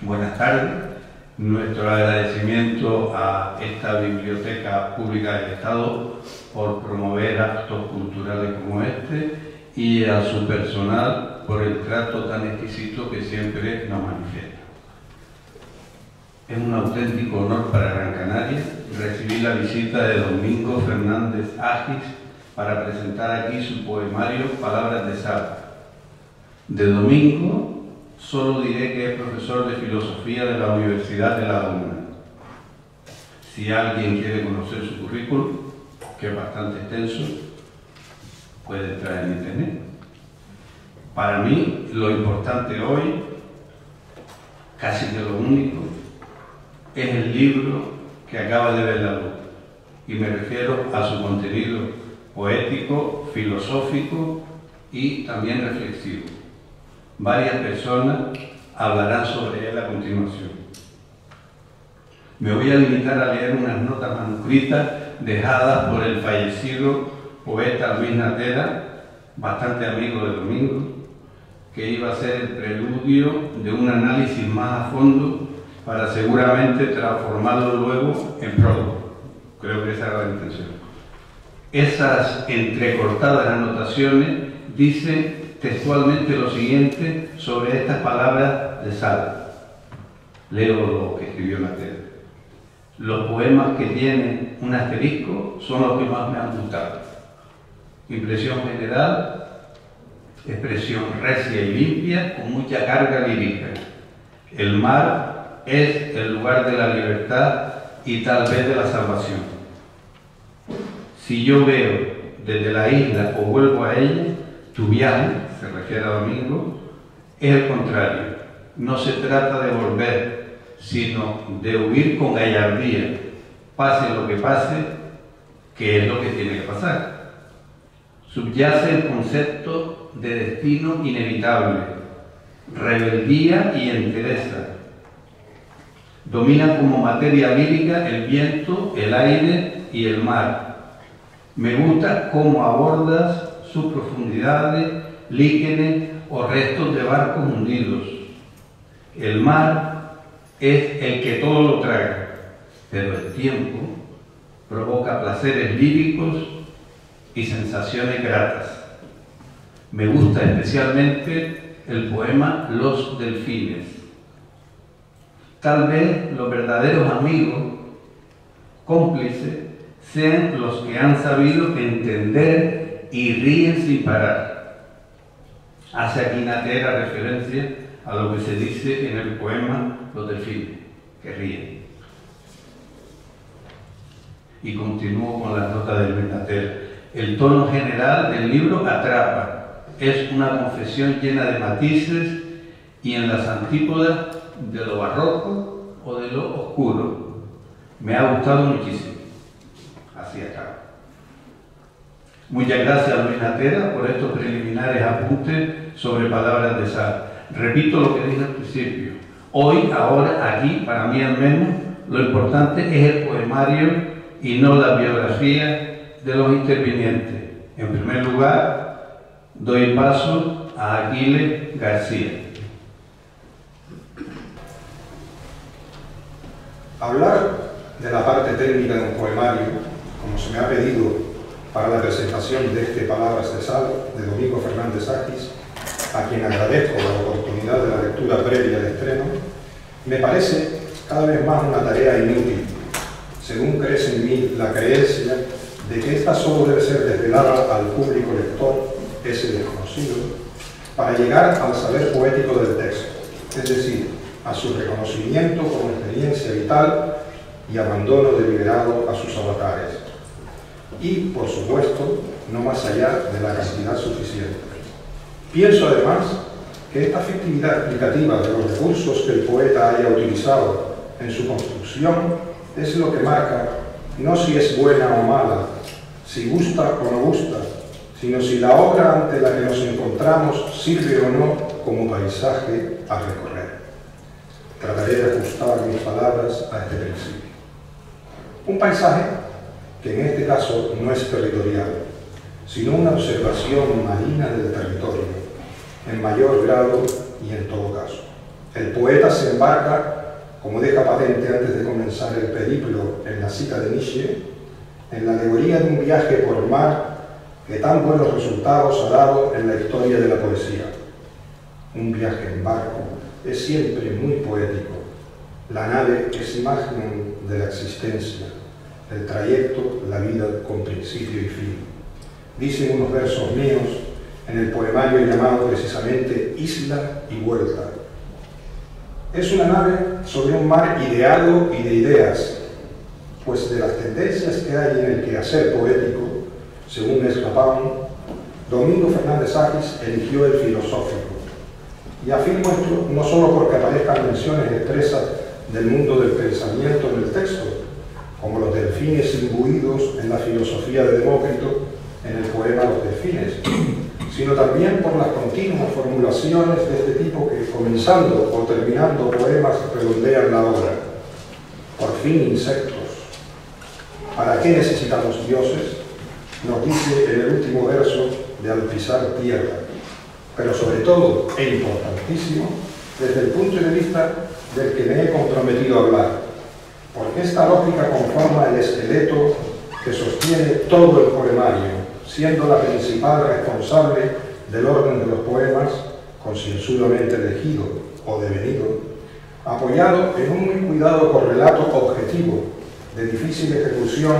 Buenas tardes. Nuestro agradecimiento a esta Biblioteca Pública del Estado por promover actos culturales como este y a su personal por el trato tan exquisito que siempre nos manifiesta. Es un auténtico honor para Gran Canaria recibir la visita de Domingo Fernández Agis para presentar aquí su poemario Palabras de Sal. De Domingo solo diré que es profesor de filosofía de la Universidad de La Laguna. Si alguien quiere conocer su currículum, que es bastante extenso, puede entrar en internet. Para mí, lo importante hoy, casi que lo único, es el libro que acaba de ver la luz. Y me refiero a su contenido poético, filosófico y también reflexivo. Varias personas hablarán sobre él a continuación. Me voy a limitar a leer unas notas manuscritas dejadas por el fallecido poeta Luis Natera, bastante amigo de Domingo, que iba a ser el preludio de un análisis más a fondo para seguramente transformarlo luego en prólogo. Creo que esa era la intención. Esas entrecortadas anotaciones dicen textualmente lo siguiente sobre estas palabras de Sal. Leo lo que escribió Natera. Los poemas que tienen un asterisco son los que más me han gustado. Impresión general, expresión recia y limpia, con mucha carga lírica. El mar es el lugar de la libertad y tal vez de la salvación. Si yo veo desde la isla o vuelvo a ella, tu viaje, se refiere a Domingo, es el contrario. No se trata de volver, sino de huir con gallardía, pase lo que pase, que es lo que tiene que pasar. Subyace el concepto de destino inevitable, rebeldía y entereza. Dominan como materia lírica el viento, el aire y el mar. Me gusta cómo abordas sus profundidades, líquenes o restos de barcos hundidos. El mar es el que todo lo traga, pero el tiempo provoca placeres líricos y sensaciones gratas. Me gusta especialmente el poema Los Delfines. Tal vez los verdaderos amigos, cómplices, sean los que han sabido entender y ríen sin parar. Hace aquí Natera referencia a lo que se dice en el poema Los Delfines, que ríen. Y continúo con las notas de Luis Natera. El tono general del libro atrapa. Es una confesión llena de matices y en las antípodas de lo barroco o de lo oscuro. Me ha gustado muchísimo. Así acaba. Muchas gracias a Luis Natera por estos preliminares apuntes sobre Palabras de Sal. Repito lo que dije al principio. Hoy, ahora, aquí, para mí al menos, lo importante es el poemario y no la biografía de los intervinientes. En primer lugar, doy paso a Aquiles García. Hablar de la parte técnica de un poemario, como se me ha pedido para la presentación de este Palabras de Sal, de Domingo Fernández Agis, a quien agradezco la oportunidad de la lectura previa al estreno, me parece cada vez más una tarea inútil, según crece en mí la creencia de que esta solo debe ser desvelada al público lector, ese desconocido, para llegar al saber poético del texto, es decir, a su reconocimiento como experiencia vital y abandono deliberado a sus avatares. Y, por supuesto, no más allá de la cantidad suficiente. Pienso, además, que esta efectividad explicativa de los recursos que el poeta haya utilizado en su construcción es lo que marca no si es buena o mala, si gusta o no gusta, sino si la obra ante la que nos encontramos sirve o no como paisaje a recorrer. Trataré de ajustar mis palabras a este principio. Un paisaje que en este caso no es territorial, sino una observación marina del territorio, en mayor grado y en todo caso. El poeta se embarca, como deja patente antes de comenzar el periplo en la cita de Nietzsche, en la alegoría de un viaje por mar que tan buenos resultados ha dado en la historia de la poesía. Un viaje en barco es siempre muy poético. La nave es imagen de la existencia, el trayecto, la vida con principio y fin. Dicen unos versos míos en el poemario llamado precisamente Isla y Vuelta. Es una nave sobre un mar ideado y de ideas, pues de las tendencias que hay en el quehacer poético, según escapaban, Domingo Fernández Agis eligió el filosófico. Y afirmo esto no solo porque aparezcan menciones expresas del mundo del pensamiento en el texto, como los delfines imbuidos en la filosofía de Demócrito en el poema Los delfines, sino también por las continuas formulaciones de este tipo que, comenzando o terminando poemas, redondean la obra. Por fin, insectos. ¿Para qué necesitamos dioses? Nos dice en el último verso de Al pisar tierra. Pero sobre todo, e importantísimo, desde el punto de vista del que me he comprometido a hablar, porque esta lógica conforma el esqueleto que sostiene todo el poemario, siendo la principal responsable del orden de los poemas, concienzudamente elegido o devenido, apoyado en un muy cuidado correlato objetivo, de difícil ejecución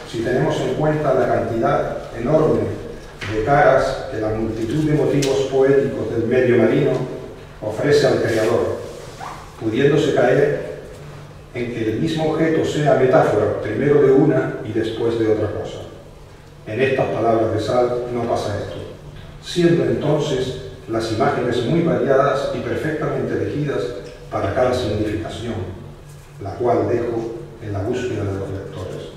si tenemos en cuenta la cantidad enorme de caras que la multitud de motivos poéticos del medio marino ofrece al creador, pudiéndose caer en que el mismo objeto sea metáfora primero de una y después de otra cosa. En estas palabras de Sal no pasa esto, siendo entonces las imágenes muy variadas y perfectamente elegidas para cada significación, la cual dejo en la búsqueda de los lectores.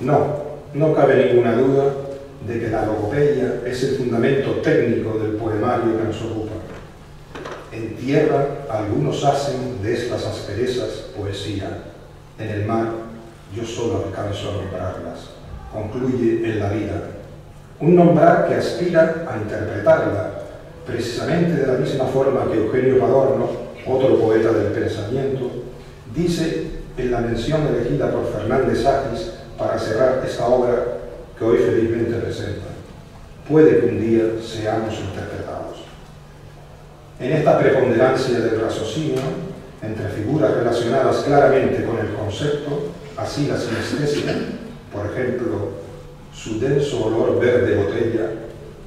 No cabe ninguna duda de que la logopedia es el fundamento técnico del poemario que nos ocupa. En tierra algunos hacen de estas asperezas poesía, en el mar yo solo alcanzo a nombrarlas. Concluye en la vida. Un nombrar que aspira a interpretarla, precisamente de la misma forma que Eugenio Padorno, otro poeta del pensamiento, dice en la mención elegida por Fernández Agis para cerrar esta obra que hoy felizmente presenta. Puede que un día seamos interpretados. En esta preponderancia del raciocinio, entre figuras relacionadas claramente con el concepto, así la sinestesia, por ejemplo, su denso olor verde botella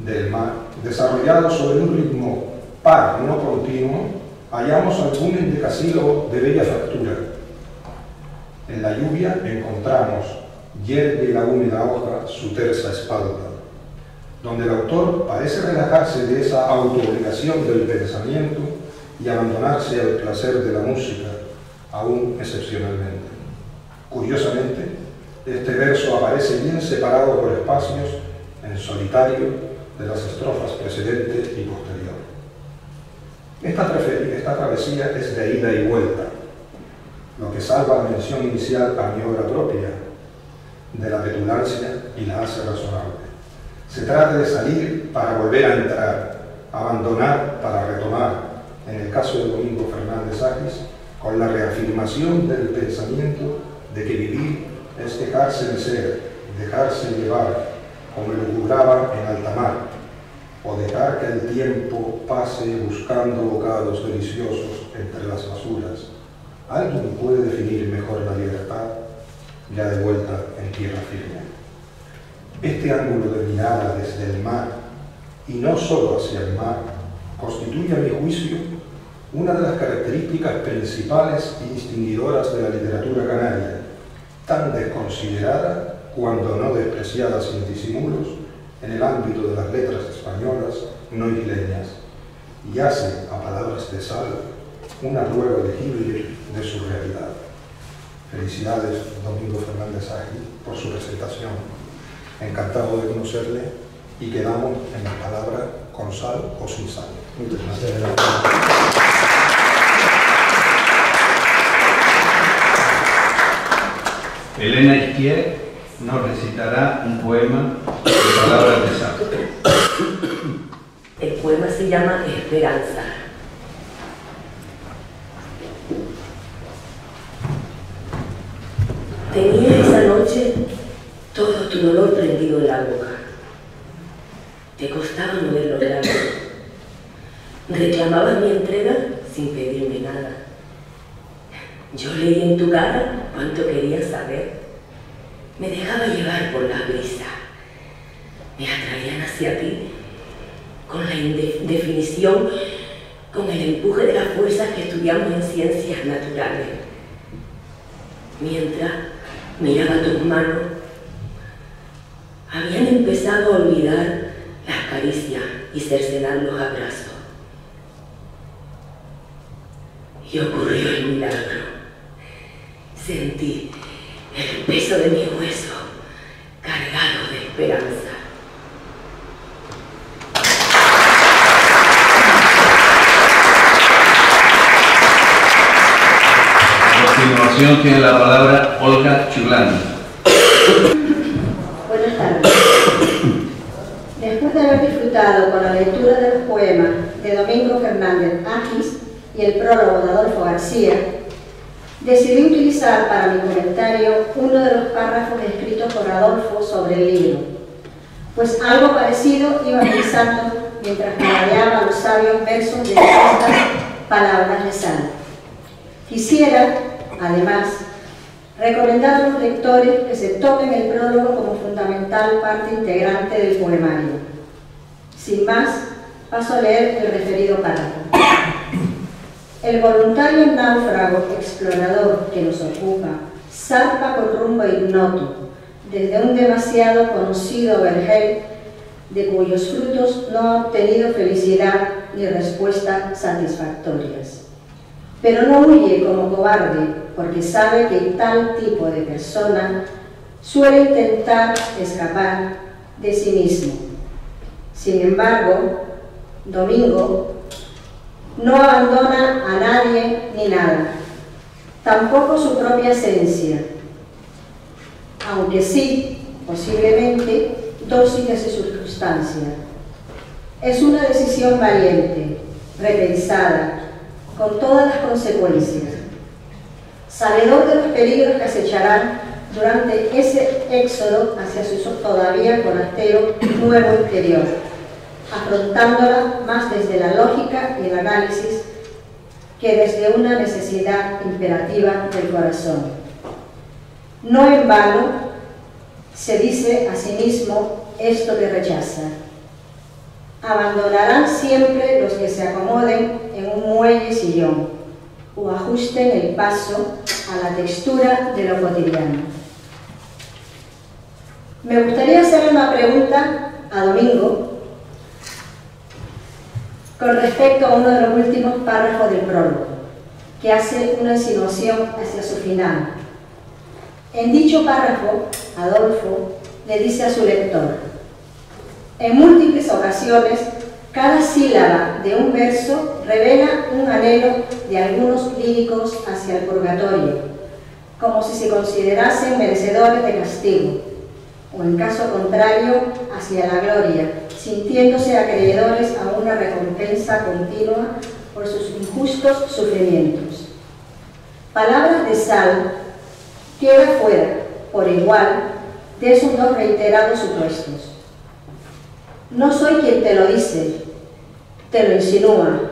del mar, desarrollado sobre un ritmo par, no continuo, hallamos algún endecasílabo de bella factura. En la lluvia encontramos hierve la húmeda hoja su tersa espalda, donde el autor parece relajarse de esa autoobligación del pensamiento y abandonarse al placer de la música, aún excepcionalmente. Curiosamente, este verso aparece bien separado por espacios, en solitario, de las estrofas precedente y posterior. Esta travesía es de ida y vuelta, lo que salva la mención inicial a mi obra propia, de la petulancia y la hace razonable. Se trata de salir para volver a entrar, abandonar para retomar, en el caso de Domingo Fernández Agis, con la reafirmación del pensamiento de que vivir es dejarse de ser, dejarse llevar, como elucubraba en alta mar, o dejar que el tiempo pase buscando bocados deliciosos entre las basuras. ¿Alguien puede definir mejor la libertad? Ya de vuelta en tierra firme. Este ángulo de mirada desde el mar, y no solo hacia el mar, constituye a mi juicio una de las características principales y distinguidoras de la literatura canaria, tan desconsiderada cuando no despreciada sin disimulos en el ámbito de las letras españolas no isleñas, y hace, a palabras de Sal, una prueba legible de su realidad. Felicidades, Domingo Fernández Agis, por su presentación. Encantado de conocerle y quedamos en la palabra con sal o sin sal. Muchas gracias. Elena Izquier nos recitará un poema de palabras de Sal. El poema se llama Esperanza. Tenía esa noche todo tu dolor prendido en la boca. Te costaba mover los labios. Reclamabas mi entrega sin pedirme nada. Yo leí en tu cara cuánto querías saber. Me dejaba llevar por la brisa. Me atraían hacia ti con la indefinición, con el empuje de las fuerzas que estudiamos en ciencias naturales. Mientras miraba tus manos, habían empezado a olvidar las caricias y cercenar los abrazos. Y ocurrió el milagro. Sentí el peso de mi hueso cargado de esperanza. A continuación tiene la palabra Olga Chulani. Buenas tardes. Después de haber disfrutado con la lectura de los poemas de Domingo Fernández Agis y el prólogo de Adolfo García, decidí utilizar para mi comentario uno de los párrafos escritos por Adolfo sobre el libro, pues algo parecido iba pensando mientras me variaba los sabios versos de estas palabras de sal. Quisiera, además, recomendar a los lectores que se tomen el prólogo como fundamental parte integrante del poemario. Sin más, paso a leer el referido párrafo. El voluntario náufrago explorador que nos ocupa zarpa con rumbo ignoto desde un demasiado conocido vergel de cuyos frutos no ha obtenido felicidad ni respuestas satisfactorias. Pero no huye como cobarde porque sabe que tal tipo de persona suele intentar escapar de sí mismo. Sin embargo, Domingo no abandona a nadie ni nada, tampoco su propia esencia, aunque sí, posiblemente, dosis de su circunstancia. Es una decisión valiente, repensada, con todas las consecuencias, sabedor de los peligros que acecharán durante ese éxodo hacia su todavía forastero nuevo interior, afrontándola más desde la lógica y el análisis que desde una necesidad imperativa del corazón. No en vano se dice a sí mismo esto que rechaza. Abandonarán siempre los que se acomoden en un muelle sillón o ajusten el paso a la textura de lo cotidiano. Me gustaría hacer una pregunta a Domingo con respecto a uno de los últimos párrafos del prólogo, que hace una insinuación hacia su final. En dicho párrafo, Adolfo le dice a su lector: en múltiples ocasiones, cada sílaba de un verso revela un anhelo de algunos líricos hacia el purgatorio, como si se considerasen merecedores de castigo, o en caso contrario, hacia la gloria, sintiéndose acreedores a una recompensa continua por sus injustos sufrimientos. Palabras de sal queda fuera, por igual, de esos dos reiterados supuestos. No soy quien te lo dice, te lo insinúa.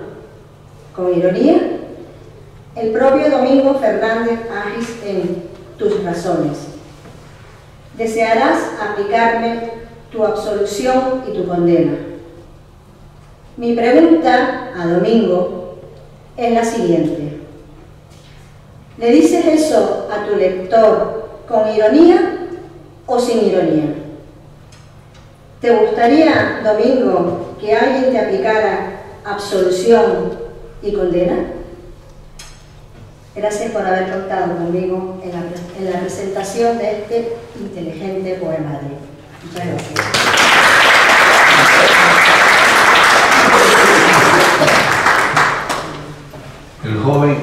Con ironía, el propio Domingo Fernández Agis en Tus razones. Desearás aplicarme tu absolución y tu condena. Mi pregunta a Domingo es la siguiente. ¿Le dices eso a tu lector con ironía o sin ironía? ¿Te gustaría, Domingo, que alguien te aplicara absolución y condena? Gracias por haber contado conmigo en la presentación de este inteligente poemario. Muchas gracias. El joven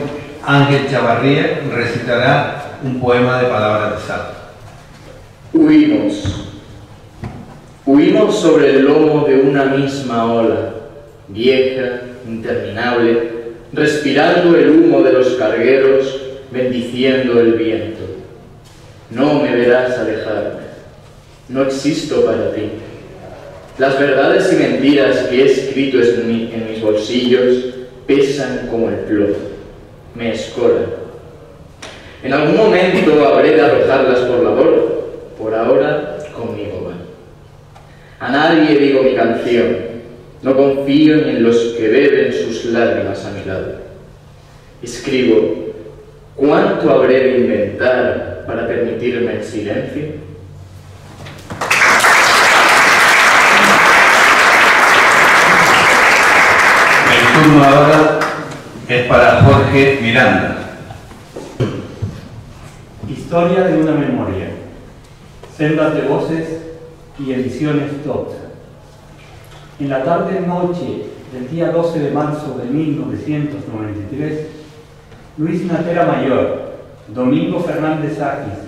Ángel Chavarría recitará un poema de palabras de sal. Huimos. Huimos sobre el lomo de una misma ola, vieja, interminable, respirando el humo de los cargueros, bendiciendo el viento. no me verás alejarme. No existo para ti. Las verdades y mentiras que he escrito en mis bolsillos pesan como el plomo, me escoran. En algún momento habré de arrojarlas por la borda, por ahora conmigo van. A nadie digo mi canción, no confío ni en los que beben sus lágrimas a mi lado. Escribo, ¿cuánto habré de inventar para permitirme el silencio? El turno ahora es para Jorge Miranda. Historia de una memoria. Sendas de voces y ediciones Dot. En la tarde-noche del día 12 de marzo de 1993, Luis Natera Mayor, Domingo Fernández Agis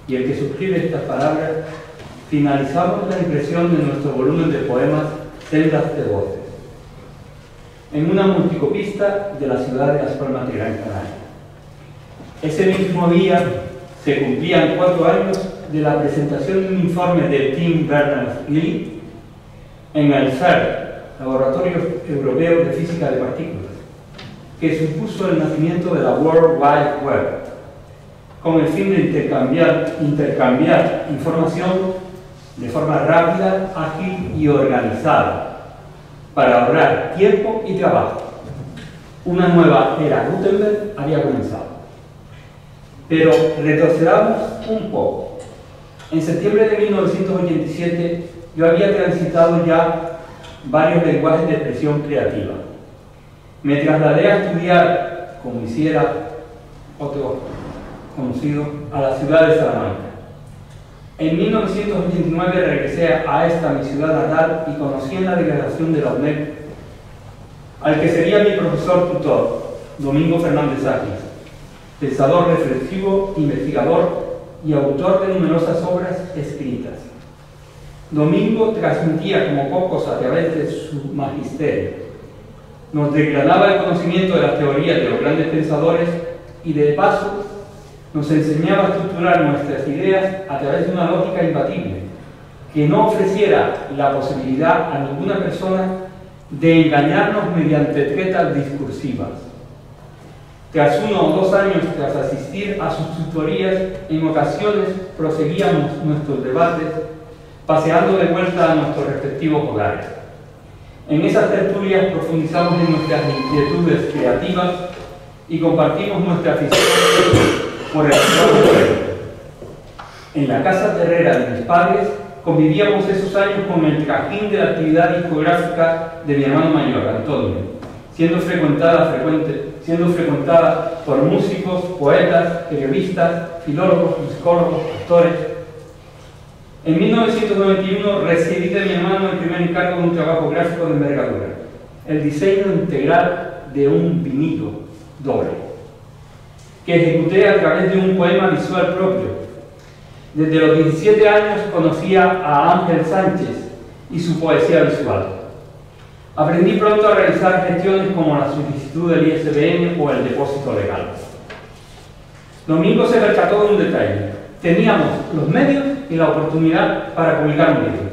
y el que suscribe estas palabras, finalizamos la impresión de nuestro volumen de poemas Sendas de voces, en una multicopista de la ciudad de Las Palmas de Gran Canaria. Ese mismo día se cumplían 4 años de la presentación de un informe de Tim Berners-Lee en el CERN, Laboratorio Europeo de Física de Partículas, que supuso el nacimiento de la World Wide Web, con el fin de intercambiar información de forma rápida, ágil y organizada, para ahorrar tiempo y trabajo. Una nueva era Gutenberg había comenzado. Pero retrocedamos un poco. En septiembre de 1987 yo había transitado ya varios lenguajes de expresión creativa. Me trasladé a estudiar, como hiciera otro conocido, a la ciudad de Salamanca. En 1989 regresé a esta mi ciudad natal y conocí en la delegación de la UNED al que sería mi profesor tutor, Domingo Fernández Agis, pensador reflexivo, investigador y autor de numerosas obras escritas. Domingo transmitía como pocos a través de su magisterio. Nos declaraba el conocimiento de las teorías de los grandes pensadores y de paso nos enseñaba a estructurar nuestras ideas a través de una lógica imbatible, que no ofreciera la posibilidad a ninguna persona de engañarnos mediante tretas discursivas. Tras 1 o 2 años tras asistir a sus tutorías, en ocasiones proseguíamos nuestros debates paseando de vuelta a nuestros respectivos hogares. En esas tertulias profundizamos en nuestras inquietudes creativas y compartimos nuestra afición por el juego. En la casa terrera de mis padres convivíamos esos años con el trajín de la actividad discográfica de mi hermano mayor, Antonio, siendo frecuentada por músicos, poetas, periodistas, filólogos, musicólogos, actores. En 1991 recibí de mi hermano el primer encargo de un trabajo gráfico de envergadura, el diseño integral de un vinilo doble, que ejecuté a través de un poema visual propio. Desde los 17 años conocía a Ángel Sánchez y su poesía visual. Aprendí pronto a realizar gestiones como la solicitud del ISBN o el depósito legal. Domingo se percató de un detalle. Teníamos los medios y la oportunidad para publicar un libro,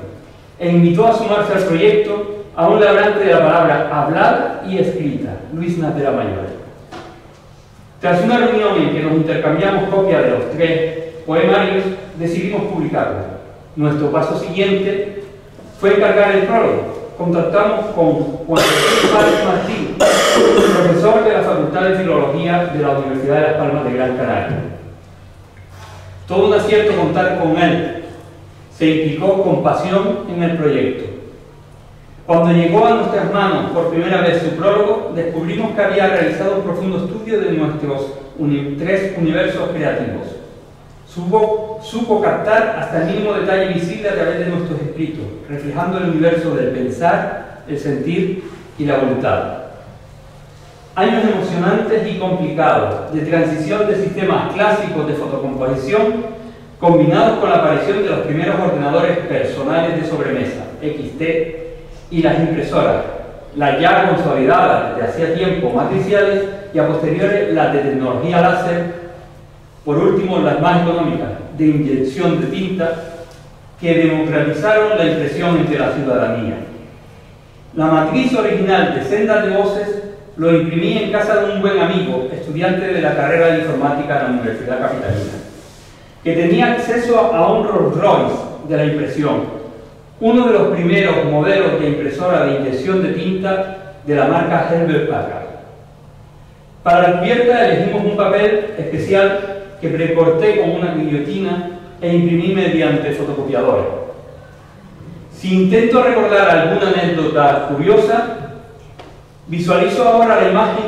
e invitó a sumarse al proyecto a un labrante de la palabra hablada y escrita, Luis Natera Mayor. Tras una reunión en que nos intercambiamos copias de los 3 poemarios, decidimos publicarlo. Nuestro paso siguiente fue encargar el prólogo. Contactamos con Juan José Martín, profesor de la Facultad de Filología de la Universidad de Las Palmas de Gran Canaria. Todo un acierto contar con él. Se implicó con pasión en el proyecto. Cuando llegó a nuestras manos por primera vez su prólogo, descubrimos que había realizado un profundo estudio de nuestros 3 universos creativos. Supo captar hasta el mínimo detalle visible a través de nuestros escritos, reflejando el universo del pensar, el sentir y la voluntad. Años emocionantes y complicados de transición de sistemas clásicos de fotocomposición combinados con la aparición de los primeros ordenadores personales de sobremesa, XT, y las impresoras, las ya consolidadas desde hacía tiempo matriciales y a posteriores las de tecnología láser, Por último, las más económicas, de inyección de tinta, que democratizaron la impresión entre la ciudadanía. La matriz original de Sendas de Voces lo imprimí en casa de un buen amigo, estudiante de la carrera de informática en la Universidad Capitalina, que tenía acceso a un Rolls Royce de la impresión, uno de los primeros modelos de impresora de inyección de tinta de la marca Herbert Packard. Para la cubierta elegimos un papel especial que precorté con una guillotina e imprimí mediante fotocopiadora. Si intento recordar alguna anécdota curiosa, visualizo ahora la imagen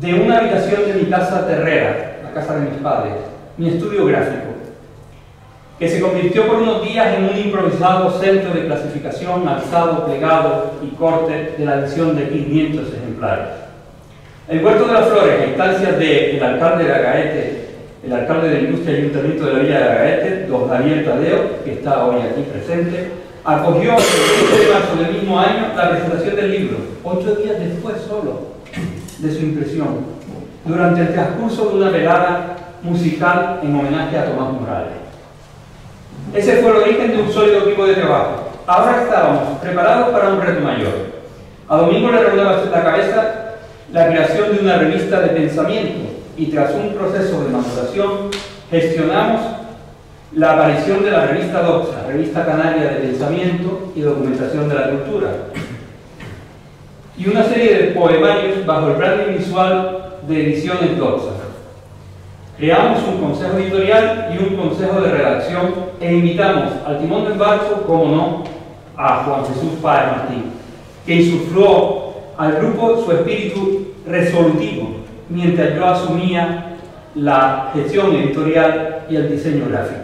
de una habitación de mi casa terrera, la casa de mis padres, mi estudio gráfico, que se convirtió por unos días en un improvisado centro de clasificación, alzado, plegado y corte de la edición de 500 ejemplares. El Huerto de las Flores, a instancias del alcalde de Agaete, el alcalde de Industria y Ayuntamiento de la Villa de Agaete, don Javier Tadeo, que está hoy aquí presente, acogió el 7 de marzo del mismo año la presentación del libro, 8 días después solo de su impresión, durante el transcurso de una velada musical en homenaje a Tomás Morales. Ese fue el origen de un sólido equipo de trabajo. Ahora estábamos preparados para un reto mayor. A Domingo le rondaba la cabeza la creación de una revista de pensamiento y tras un proceso de maduración gestionamos la aparición de la revista Doxa, Revista Canaria de Pensamiento y Documentación de la Cultura, y una serie de poemarios bajo el branding visual de Ediciones Doxa. Creamos un consejo editorial y un consejo de redacción e invitamos al timón del barco, como no, a Juan Jesús Páez Martín, que insufló al grupo su espíritu resolutivo mientras yo asumía la gestión editorial y el diseño gráfico.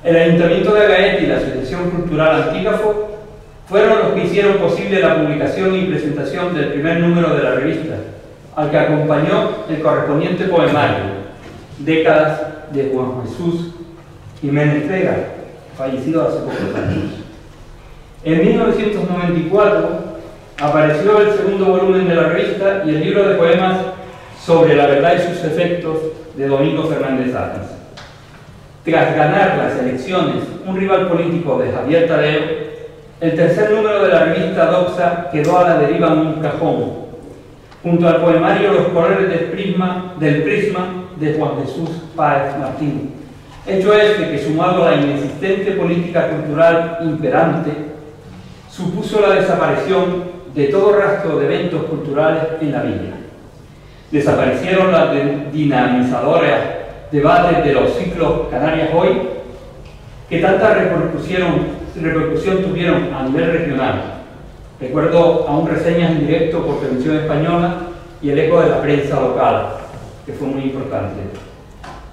El Ayuntamiento de Agaete y la Asociación Cultural Antígrafo fueron los que hicieron posible la publicación y presentación del primer número de la revista, al que acompañó el correspondiente poemario, Décadas, de Juan Jesús Jiménez Vega, fallecido hace pocos años. En 1994 apareció el segundo volumen de la revista y el libro de poemas Sobre la verdad y sus efectos, de Domingo Fernández Armas. Tras ganar las elecciones un rival político de Javier Tadeo, el tercer número de la revista Doxa quedó a la deriva en un cajón, junto al poemario Los colores del prisma de Juan Jesús Páez Martín. Hecho este que, sumado a la inexistente política cultural imperante, supuso la desaparición de todo rastro de eventos culturales en la villa. Desaparecieron las dinamizadoras debates de los ciclos Canarias Hoy, que tanta repercusión tuvieron a nivel regional. Recuerdo aún reseñas en directo por Televisión Española y el eco de la prensa local, que fue muy importante.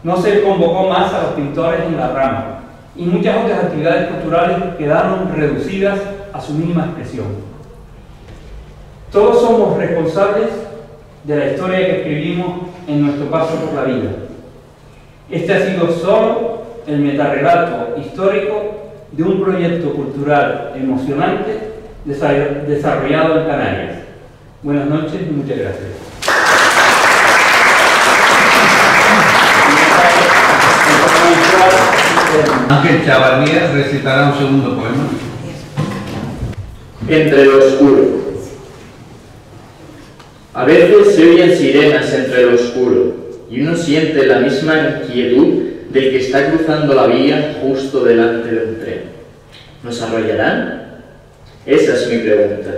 No se convocó más a los pintores en la rama, y muchas otras actividades culturales quedaron reducidas a su mínima expresión. Todos somos responsables de la historia que escribimos en nuestro paso por la vida. Este ha sido solo el metarrelato histórico de un proyecto cultural emocionante desarrollado en Canarias. Buenas noches y muchas gracias. Ángel Chavarría recitará un segundo poema. Entre lo oscuro. A veces se oyen sirenas entre lo oscuro y uno siente la misma inquietud del que está cruzando la vía justo delante de un tren. ¿Nos arrollarán? Esa es mi pregunta.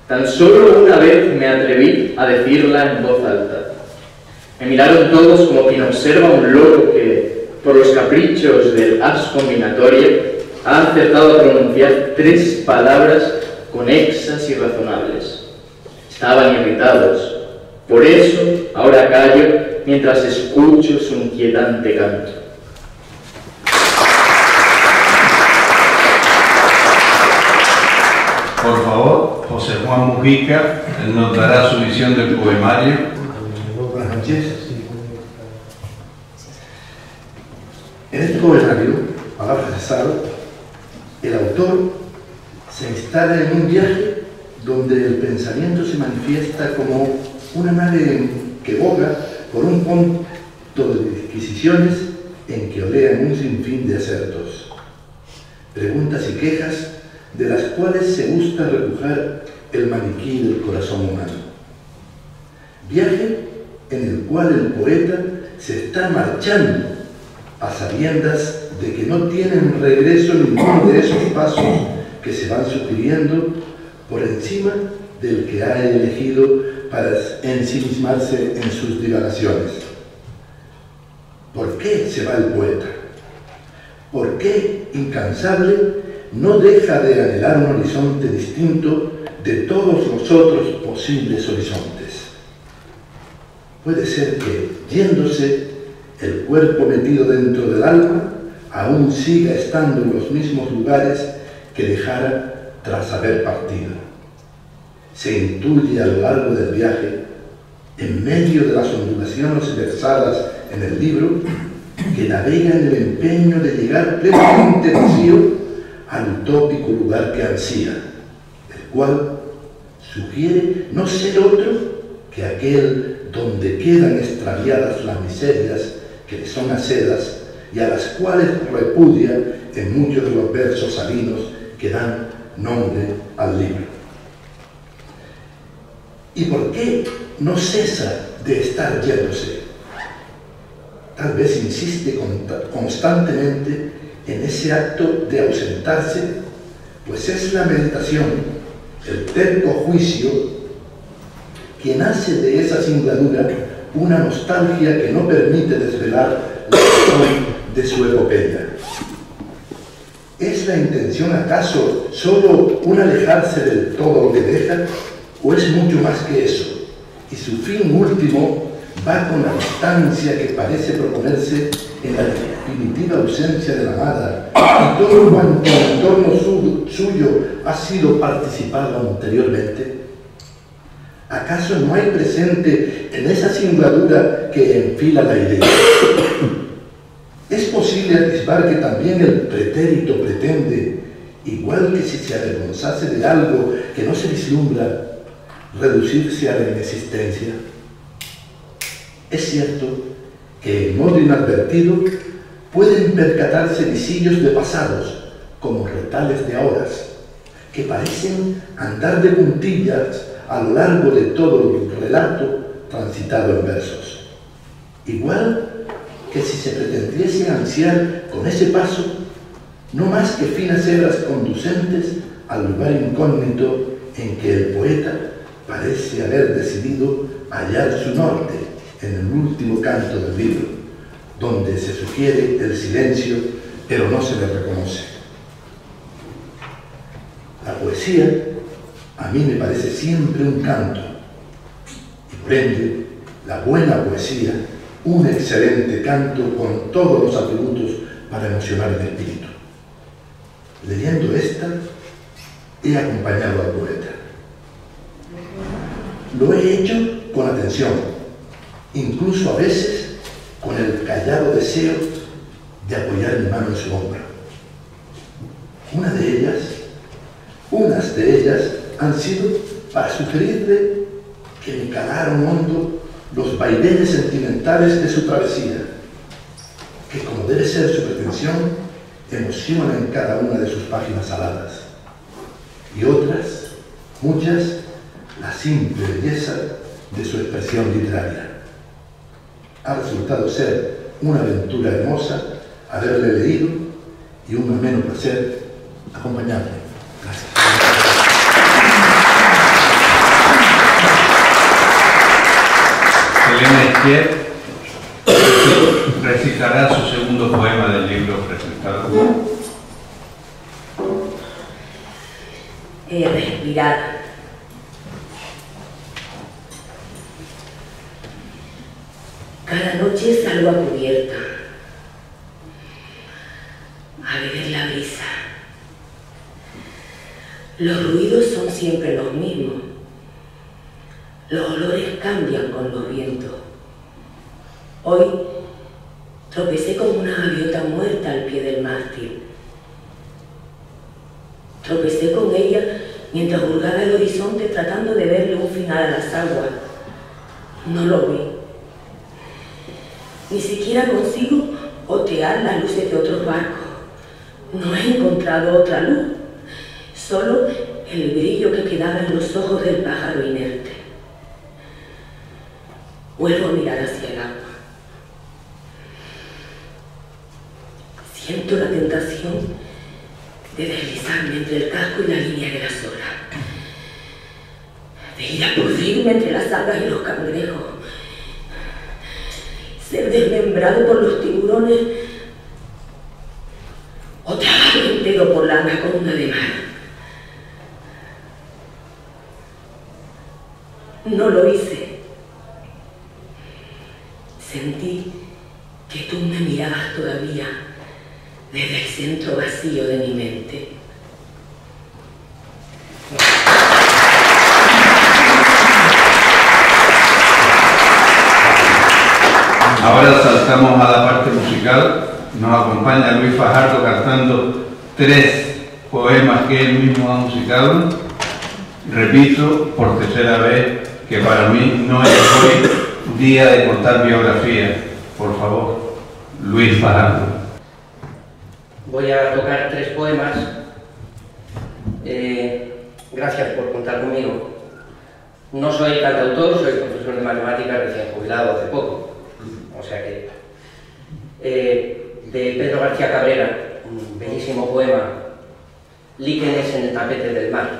Tan solo una vez me atreví a decirla en voz alta. Me miraron todos como quien observa a un loro que, por los caprichos del ars combinatorio, ha acertado a pronunciar 3 palabras conexas y razonables. Estaban irritados. Por eso, ahora callo mientras escucho su inquietante canto. Por favor, José Juan Mujica nos dará su visión del poemario. Buenas noches. En este poemario, Palabras de Sal, el autor se instala en un viaje donde el pensamiento se manifiesta como una nave que boga por un punto ducto de disquisiciones en que olean un sinfín de acertos, preguntas y quejas de las cuales se gusta repujar el maniquí del corazón humano. Viaje en el cual el poeta se está marchando a sabiendas de que no tienen regreso ninguno de esos pasos que se van sugiriendo por encima del que ha elegido para ensimismarse en sus divagaciones. ¿Por qué se va el poeta? ¿Por qué, incansable, no deja de anhelar un horizonte distinto de todos los otros posibles horizontes? Puede ser que, yéndose, el cuerpo metido dentro del alma aún siga estando en los mismos lugares que dejara tras haber partido. Se intuye a lo largo del viaje, en medio de las ondulaciones versadas en el libro, que navega en el empeño de llegar plenamente vacío al utópico lugar que ansía, el cual sugiere no ser otro que aquel donde quedan extraviadas las miserias que le son acedas y a las cuales repudia en muchos de los versos salinos que dan nombre al libro. ¿Y por qué no cesa de estar yéndose? Tal vez insiste constantemente en ese acto de ausentarse, pues es la meditación, el terco juicio, quien hace de esa singladura una nostalgia que no permite desvelar la razón de su epopeya. ¿Es la intención acaso solo un alejarse del todo lo que deja, o es mucho más que eso, y su fin último va con la distancia que parece proponerse en la definitiva ausencia de la amada y todo cuanto en torno suyo ha sido participado anteriormente? ¿Acaso no hay presente en esa singladura que enfila la idea? ¿Es posible atisbar que también el pretérito pretende, igual que si se avergonzase de algo que no se vislumbra, reducirse a la inexistencia? Es cierto que en modo inadvertido pueden percatarse visillos de pasados como retales de horas que parecen andar de puntillas a lo largo de todo el relato transitado en versos. Igual que si se pretendiese ansiar con ese paso no más que finas hebras conducentes al lugar incógnito en que el poeta parece haber decidido hallar su norte en el último canto del libro, donde se sugiere el silencio, pero no se le reconoce. La poesía a mí me parece siempre un canto, y por ende, la buena poesía, un excelente canto con todos los atributos para emocionar el espíritu. Leyendo esta, he acompañado al poeta. Lo he hecho con atención, incluso a veces con el callado deseo de apoyar mi mano en su hombro. Unas de ellas han sido para sugerirle que me calaron hondo los vaivenes sentimentales de su travesía, que como debe ser su pretensión, emocionan cada una de sus páginas aladas, y otras, muchas, la simple belleza de su expresión literaria. Ha resultado ser una aventura hermosa haberle leído y un ameno placer acompañarle. Gracias. Elena Izquier recitará su segundo poema del libro presentado. Respirar. Cada noche salgo a cubierta a beber la brisa. Los ruidos son siempre los mismos. Los olores cambian con los vientos. Hoy tropecé con una gaviota muerta al pie del mástil. Tropecé con ella mientras hurgaba el horizonte tratando de verle un final a las aguas. No lo vi. Ni siquiera consigo otear las luces de otros barcos. No he encontrado otra luz, solo el brillo que quedaba en los ojos del pájaro inerte. Vuelvo a mirar hacia el agua. Siento la tentación de deslizarme entre el casco y la línea de las olas, de ir a pudrirme entre las algas y los cangrejos, ser desmembrado por los tiburones o tragado entero por la anaconda de mar. No lo hice. Sentí que tú me mirabas todavía desde el centro vacío de mi mente. Ahora saltamos a la parte musical. Nos acompaña Luis Fajardo cantando 3 poemas que él mismo ha musicado. Repito por tercera vez que para mí no es hoy día de contar biografía. Por favor, Luis Fajardo. Voy a tocar 3 poemas. Gracias por contar conmigo. No soy cantautor, soy profesor de matemáticas recién jubilado hace poco. O sea que... de Pedro García Cabrera, un bellísimo poema, Líquenes en el tapete del mar.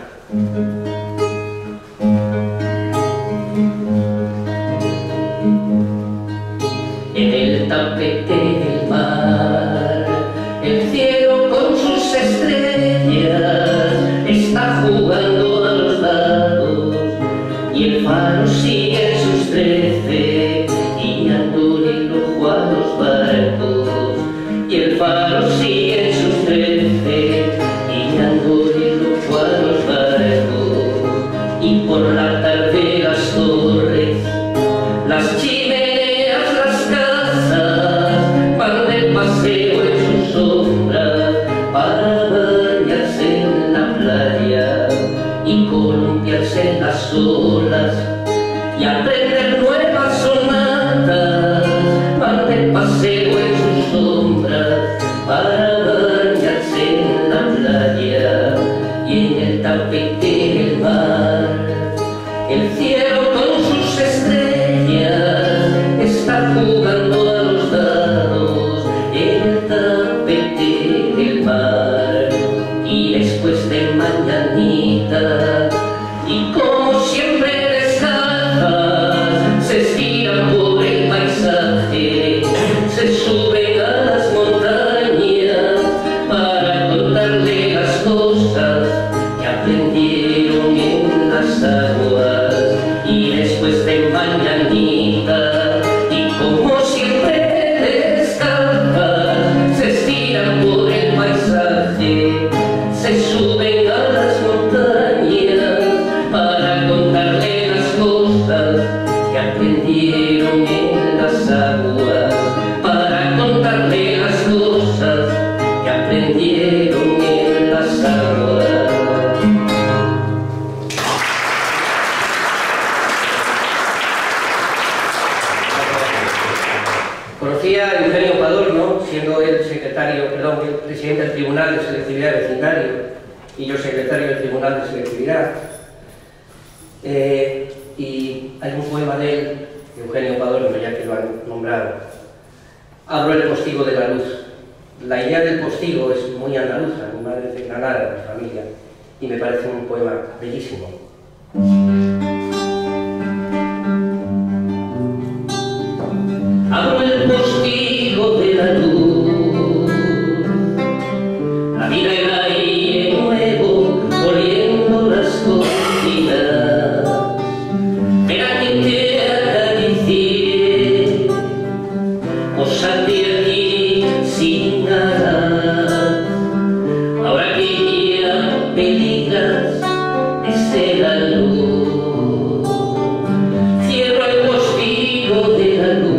En el tapete del mar, el cielo con sus estrellas está jugando a los dados y el faro sigue en sus 13 guiándole el ojo a los barcos, y el faro sigue en sus 13 guiándole el ojo a los barcos, y por la tarde las torres, las chimeneas, las casas van de paseo en sus sombras para bañarse en la playa y columpiarse en las olas y aprender nuevas sonatas. Van de paseo en sus sombras para bañarse en la playa y en el tapete del mar. El cielo con sus estrellas está jugando a los dados en el tapete del mar. Y después de mañanita, y como siempre descalzas, se estiran por el paisaje, se suben a las montañas para contarle las cosas que aprendieron en las aguas. Y después de mañanita, y como siempre descalzas, se estiran por el paisaje, se suben a las montañas para contarle las cosas que aprendieron en las aguas, para contarle las cosas que aprendieron en las aguas. Conocía a Eugenio Padorno, siendo él el presidente del Tribunal de Selectividad Vecindario y yo secretario del Tribunal de Selectividad. Y hay un poema de él, Eugenio Padorno, ya que lo han nombrado. Hablo el postigo de la luz. La idea del postigo es muy andaluza, mi madre es de Granada, mi familia, y me parece un poema bellísimo. Hablo el postigo de la luz, la vida el aire nuevo, oliendo las cortinas, verá que te acaricie, posate aquí sin nada, ahora que ya peligras desde la luz, cierro el postigo de la luz.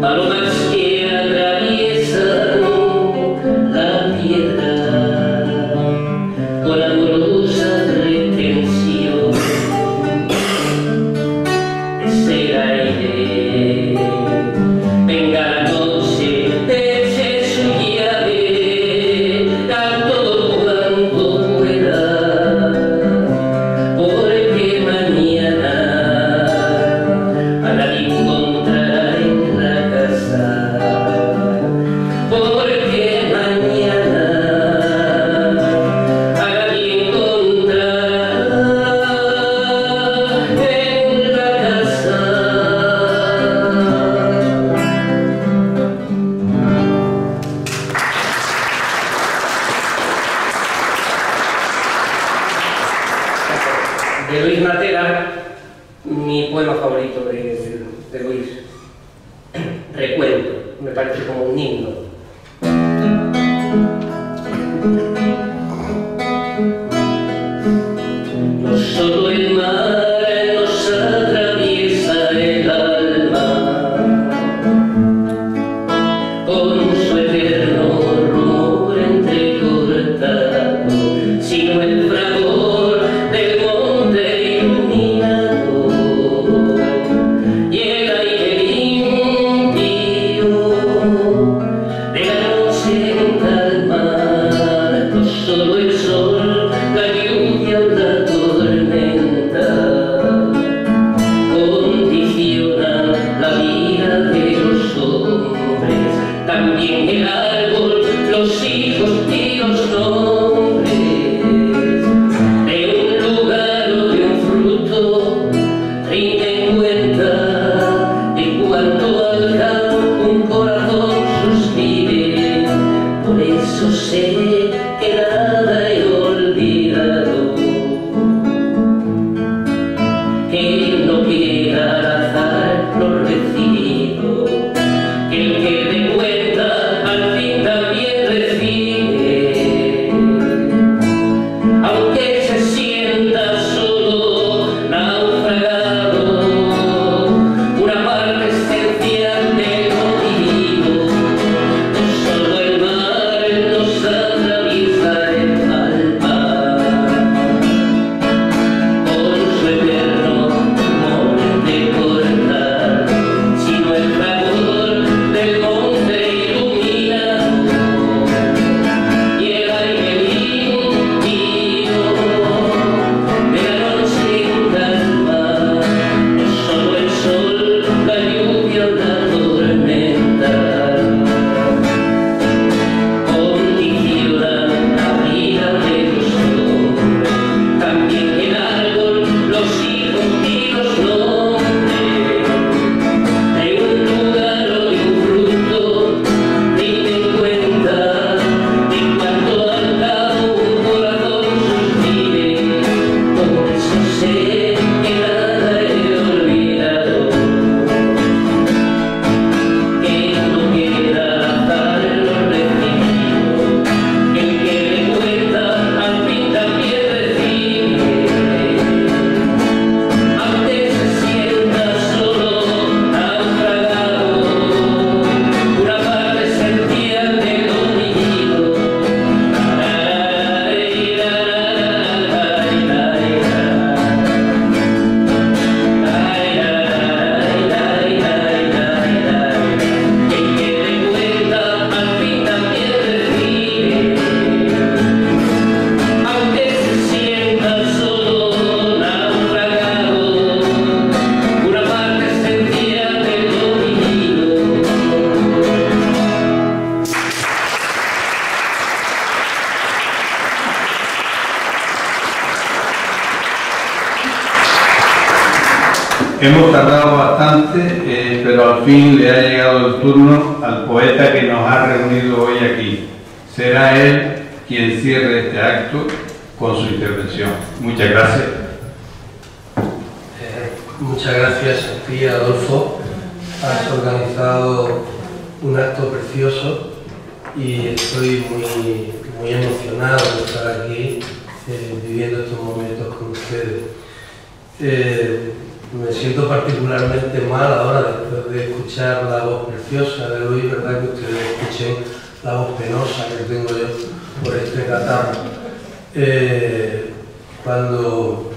palomas que atraviesan la piedra con amorosa retención. Es el aire, venga la noche, eche su llave a todo cuanto pueda, porque mañana a nadie encontrará en la casa, porque mañana a nadie encontrará en la casa. De Luis Matera, mi poema favorito de Luis, Recuento, me parece como un himno. No solo el mar nos atraviesa el alma con su eterno rumor entrecortado, sino el fragor del monte iluminado y el aire limpio de la noche en calma. No solo el sol, la lluvia o la tormenta condicionan la vida de los hombres, también el árbol, los hijos y los nombres de un lugar o de un fruto rinden cuenta de cuánto al campo un corazón suspire. Por eso sé que nada he olvidado, que no queda al azar lo recibido, que el que de cuenta al fin también recibe, aunque se sienta solo, naufragado, una parte esencial de lo vivo. No solo el mar nos atraviesa el alma con su eterno monte cortar, sino el fragor del monte iluminado y el aire limpio de la noche en calma. No solo el sol, la lluvia o la tormenta condicionan la vida de los hombres, también el árbol, los hijos y los nombres de un lugar o de un fruto rinden cuenta de cuánto al cabo un corazón suspire. Por eso sé que nada he olvidado, que no queda azar lo recibido, que el que de cuenta al fin también recibe, aunque se sienta solo, naufragado, una parte esencial de lo vivido. Que el que de cuenta al fin también recibe, aunque se sienta solo, naufragado, una parte esencial de lo vivido. Hemos tardado bastante, pero al fin le ha llegado el turno al poeta que nos ha reunido hoy aquí. Será él quien cierre este acto con su intervención. Muchas gracias. Muchas gracias, Sofía, Adolfo. Has organizado un acto precioso y estoy muy emocionado de estar aquí viviendo estos momentos con ustedes. me siento particularmente mal ahora después de escuchar la voz preciosa de Luis, ¿verdad? Que ustedes escuchen la voz penosa que tengo yo por este catarro. Cuando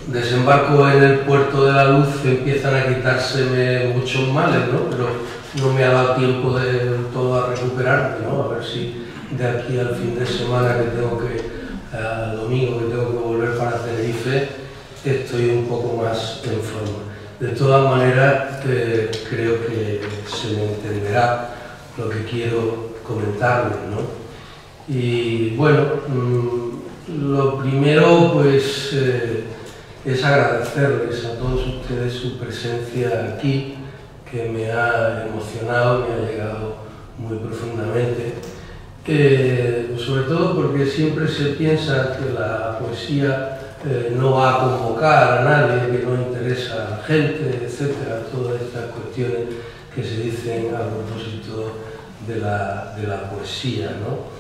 desembarco en el puerto de la Luz empiezan a quitárseme muchos males, ¿no? Pero no me ha dado tiempo de todo a recuperarme, ¿no? A ver si de aquí al fin de semana al domingo que tengo que volver para Tenerife, estoy un poco más en forma. De todas maneras, creo que se me entenderá lo que quiero comentarles, ¿no? Y bueno, lo primero pues es agradecerles a todos ustedes su presencia aquí, que me ha emocionado, me ha llegado muy profundamente. Sobre todo porque siempre se piensa que la poesía no va a convocar a nadie, que no interesa a la gente, etcétera, todas estas cuestiones que se dicen a propósito de la poesía, ¿no?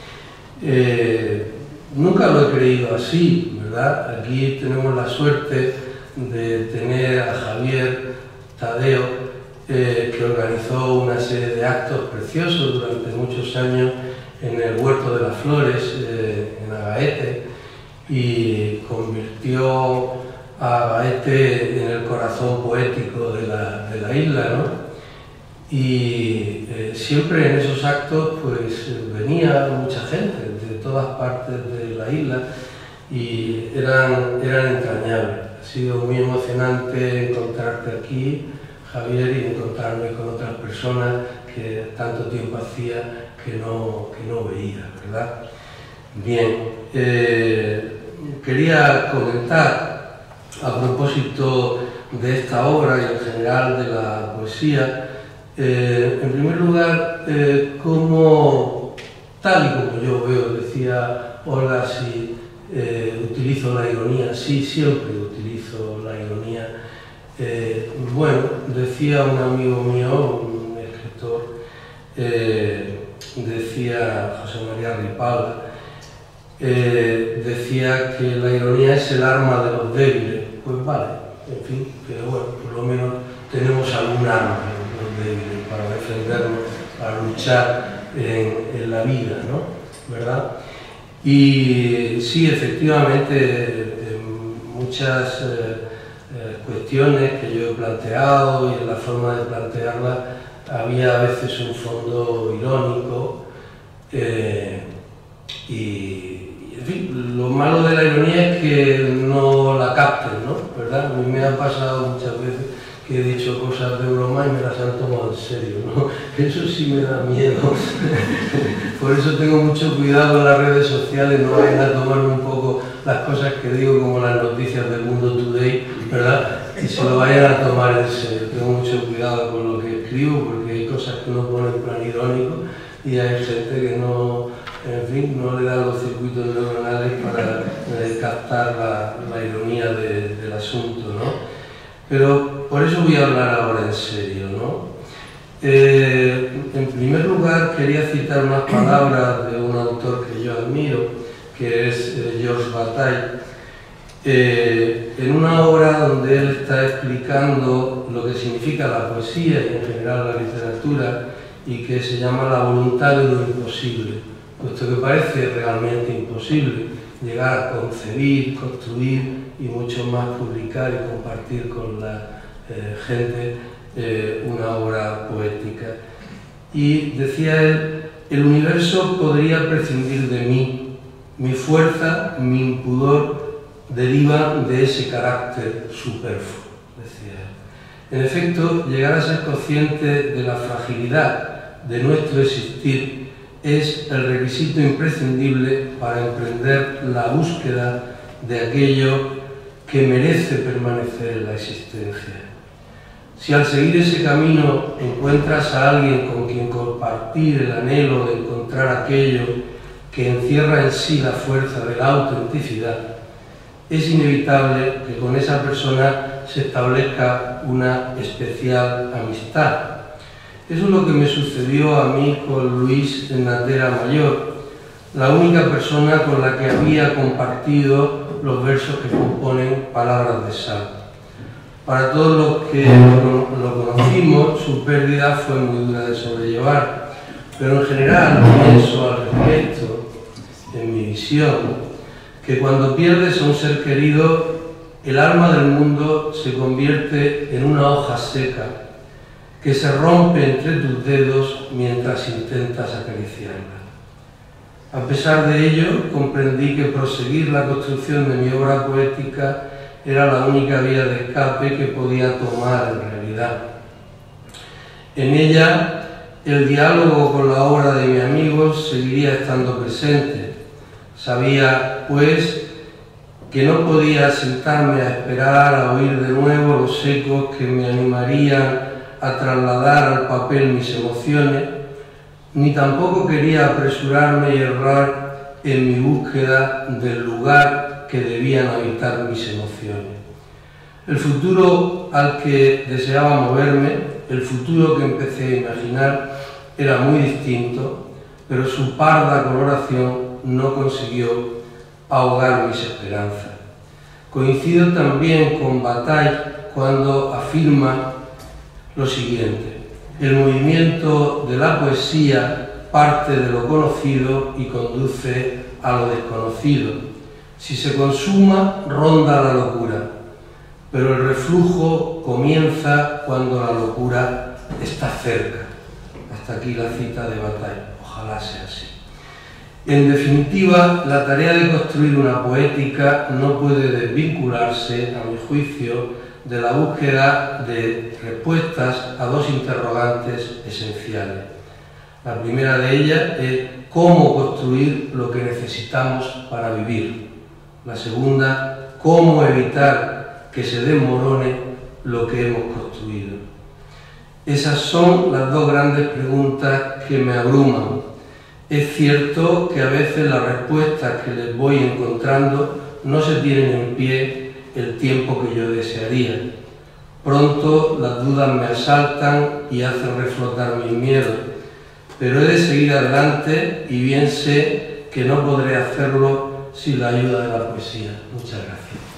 Nunca lo he creído así, ¿verdad? Aquí tenemos la suerte de tener a Javier Tadeo, que organizó una serie de actos preciosos durante muchos años en el Huerto de las Flores, en Agaete, y convirtió a Agaete en el corazón poético de la isla, ¿no? Y siempre en esos actos pues venía mucha gente de todas partes de la isla y eran entrañables. Ha sido muy emocionante encontrarte aquí, Javier, y encontrarme con otras personas que tanto tiempo hacía que no veía, ¿verdad? Bien, quería comentar a propósito de esta obra y en general de la poesía, en primer lugar, como tal y como yo veo, decía Olga, si utilizo la ironía, sí, siempre utilizo la ironía. Bueno, decía un amigo mío, un escritor, decía José María Ripalda, decía que la ironía es el arma de los débiles. Pues vale, en fin, pero bueno, por lo menos tenemos algún arma los débiles para defendernos, para luchar en la vida, ¿no? ¿Verdad? Y sí, efectivamente, muchas cuestiones que yo he planteado y en la forma de plantearlas había a veces un fondo irónico y en fin, lo malo de la ironía es que no la capten, ¿no? ¿Verdad? A mí me ha pasado muchas veces que he dicho cosas de broma y me las han tomado en serio, ¿no? Eso sí me da miedo. Por eso tengo mucho cuidado en las redes sociales, no vayan a tomarme un poco las cosas que digo como las noticias del Mundo Today, ¿verdad? Y se lo vayan a tomar en serio. Tengo mucho cuidado con lo que escribo porque hay cosas que uno pone en plan irónico y hay gente que no, en fin, no le da los circuitos neuronales para captar la ironía del asunto, ¿no? Pero por eso voy a hablar ahora en serio, ¿no? En primer lugar, quería citar unas palabras de un autor que yo admiro, que es Georges Bataille, en una obra donde él está explicando lo que significa la poesía y en general la literatura, y que se llama La voluntad de lo imposible, puesto que parece realmente imposible llegar a concebir, construir y mucho más publicar y compartir con la gente una obra poética. Y decía él, el universo podría prescindir de mí, mi fuerza, mi impudor derivan de ese carácter superfluo, decía él. En efecto, llegar a ser consciente de la fragilidad de nuestro existir es el requisito imprescindible para emprender la búsqueda de aquello que merece permanecer en la existencia. Si al seguir ese camino encuentras a alguien con quien compartir el anhelo de encontrar aquello que encierra en sí la fuerza de la autenticidad, es inevitable que con esa persona se establezca una especial amistad. Eso es lo que me sucedió a mí con Luis Natera Mayor, la única persona con la que había compartido los versos que componen Palabras de Sal. Para todos los que lo conocimos, su pérdida fue muy dura de sobrellevar, pero en general pienso al respecto, en mi visión, que cuando pierdes a un ser querido, el alma del mundo se convierte en una hoja seca que se rompe entre tus dedos mientras intentas acariciarla. A pesar de ello, comprendí que proseguir la construcción de mi obra poética era la única vía de escape que podía tomar en realidad. En ella, el diálogo con la obra de mi amigo seguiría estando presente. Sabía, pues, que no podía sentarme a esperar a oír de nuevo los ecos que me animarían a trasladar al papel mis emociones, ni tampoco quería apresurarme y errar en mi búsqueda del lugar que debían habitar mis emociones. El futuro al que deseaba moverme, el futuro que empecé a imaginar, era muy distinto, pero su parda coloración no consiguió ahogar mis esperanzas. Coincido también con Bataille cuando afirma lo siguiente: el movimiento de la poesía parte de lo conocido y conduce a lo desconocido. Si se consuma, ronda la locura, pero el reflujo comienza cuando la locura está cerca. Hasta aquí la cita de Bataille. Ojalá sea así. En definitiva, la tarea de construir una poética no puede desvincularse, a mi juicio, de la búsqueda de respuestas a dos interrogantes esenciales. La primera de ellas es cómo construir lo que necesitamos para vivir. La segunda, cómo evitar que se desmorone lo que hemos construido. Esas son las dos grandes preguntas que me abruman. Es cierto que a veces las respuestas que les voy encontrando no se tienen en pie el tiempo que yo desearía. Pronto las dudas me asaltan y hacen reflotar mis miedos, pero he de seguir adelante y bien sé que no podré hacerlo sin la ayuda de la poesía. Muchas gracias.